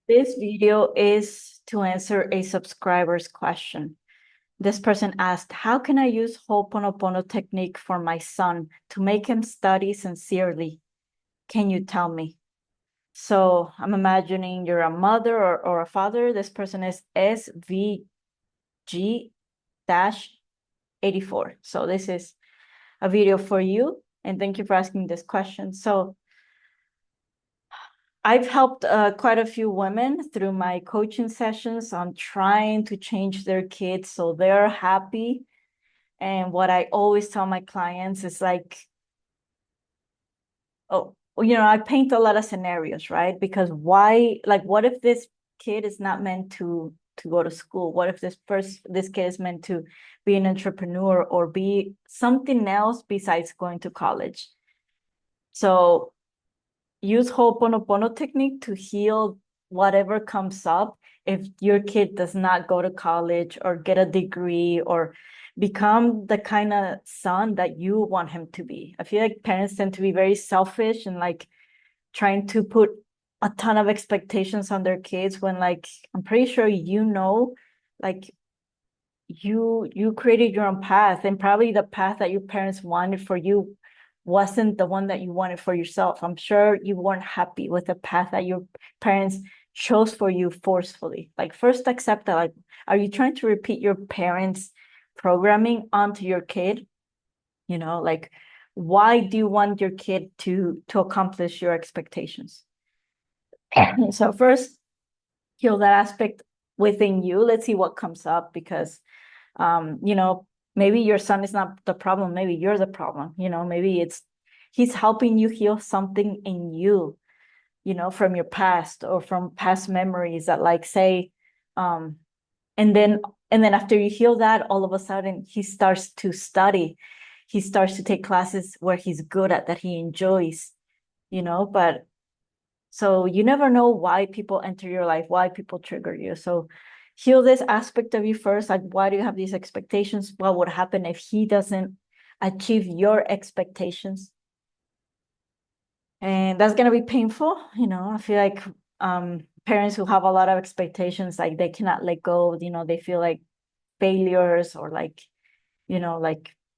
This video is to answer a subscriber's question. This person asked, how can I use Ho'oponopono technique for my son to make him study sincerely? Can you tell me? So I'm imagining you're a mother or a father. This person is SVG-84. So this is a video for you. And thank you for asking this question. So I've helped quite a few women through my coaching sessions on trying to change their kids so they're happy. And what I always tell my clients is like, oh, I paint a lot of scenarios, right? Because what if this kid is not meant to go to school? What if this kid is meant to be an entrepreneur or be something else besides going to college? So use Ho'oponopono technique to heal whatever comes up if your kid does not go to college or get a degree or become the kind of son that you want him to be. I feel like parents tend to be very selfish and like trying to put a ton of expectations on their kids when like I'm pretty sure like you created your own path, and probably the path that your parents wanted for you wasn't the one that you wanted for yourself. I'm sure you weren't happy with the path that your parents chose for you forcefully. Like first accept that, like, are you trying to repeat your parents' programming onto your kid? Like why do you want your kid to accomplish your expectations? So first heal that aspect within you. Let's see what comes up, because um you know maybe your son is not the problem, maybe you're the problem. Maybe he's helping you heal something in you, from your past or from past memories that like say um and then after you heal that, all of a sudden he starts to study, he starts to take classes where he's good at, that he enjoys. But so you never know why people enter your life, why people trigger you. So heal this aspect of you first. Like, why do you have these expectations? What would happen if he doesn't achieve your expectations? And that's going to be painful. I feel like parents who have a lot of expectations, like they cannot let go. They feel like failures, or like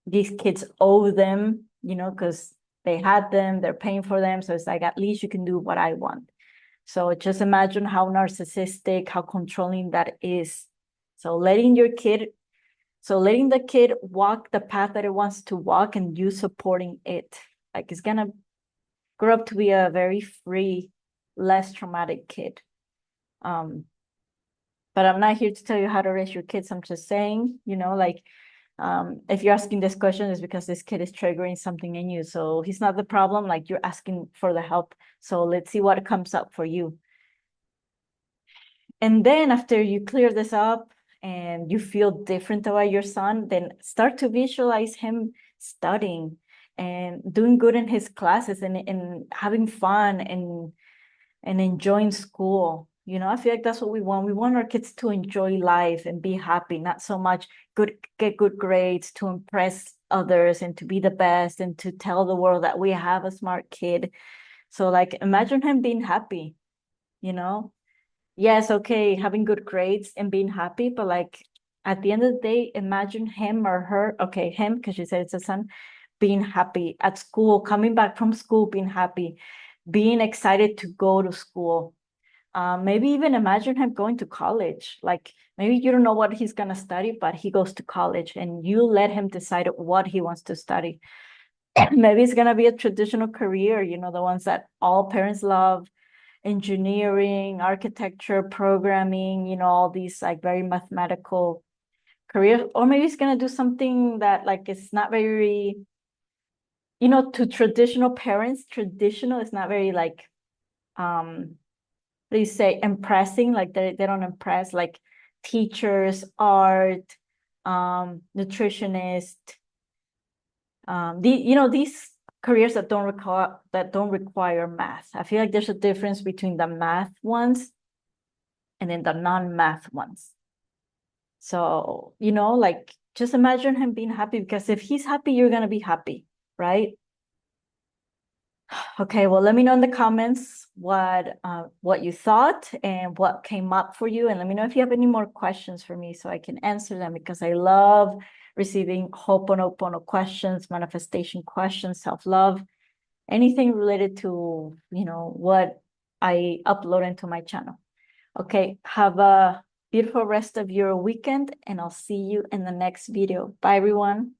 these kids owe them, because they had them, they're paying for them. So it's like, at least you can do what I want. So just imagine how narcissistic, how controlling that is. So letting the kid walk the path that it wants to walk, and you supporting it. Like, it's gonna grow up to be a very free, less traumatic kid. Um, but I'm not here to tell you how to raise your kids. I'm just saying, like, if you're asking this question, is because this kid is triggering something in you. So he's not the problem, like you're asking for the help. So let's see what comes up for you. And then after you clear this up and you feel different about your son, then start to visualize him studying and doing good in his classes, and having fun and enjoying school. I feel like that's what we want. We want our kids to enjoy life and be happy, not so much get good grades to impress others and to be the best and to tell the world that we have a smart kid. So like imagine him being happy, you know? Yes, okay, having good grades and being happy, but like at the end of the day, imagine him or her, okay, him, because you said it's a son, being happy at school, coming back from school, being happy, being excited to go to school. Maybe even imagine him going to college. Like maybe you don't know what he's gonna study, but he goes to college and you let him decide what he wants to study. Maybe it's gonna be a traditional career, the ones that all parents love: engineering, architecture, programming, all these like very mathematical careers. Or maybe he's gonna do something that like it's not very, to traditional parents, traditional is not very like what do you say, impressing. Like they don't impress, like teachers, art, nutritionist, these careers that don't require math. I feel like there's a difference between the math ones and then the non-math ones. So, like just imagine him being happy, because if he's happy, you're gonna be happy, right? Okay, well, let me know in the comments what you thought and what came up for you, and let me know if you have any more questions for me so I can answer them, because I love receiving Ho'oponopono questions, manifestation questions, self-love, anything related to, what I upload into my channel. Okay, have a beautiful rest of your weekend, and I'll see you in the next video. Bye, everyone.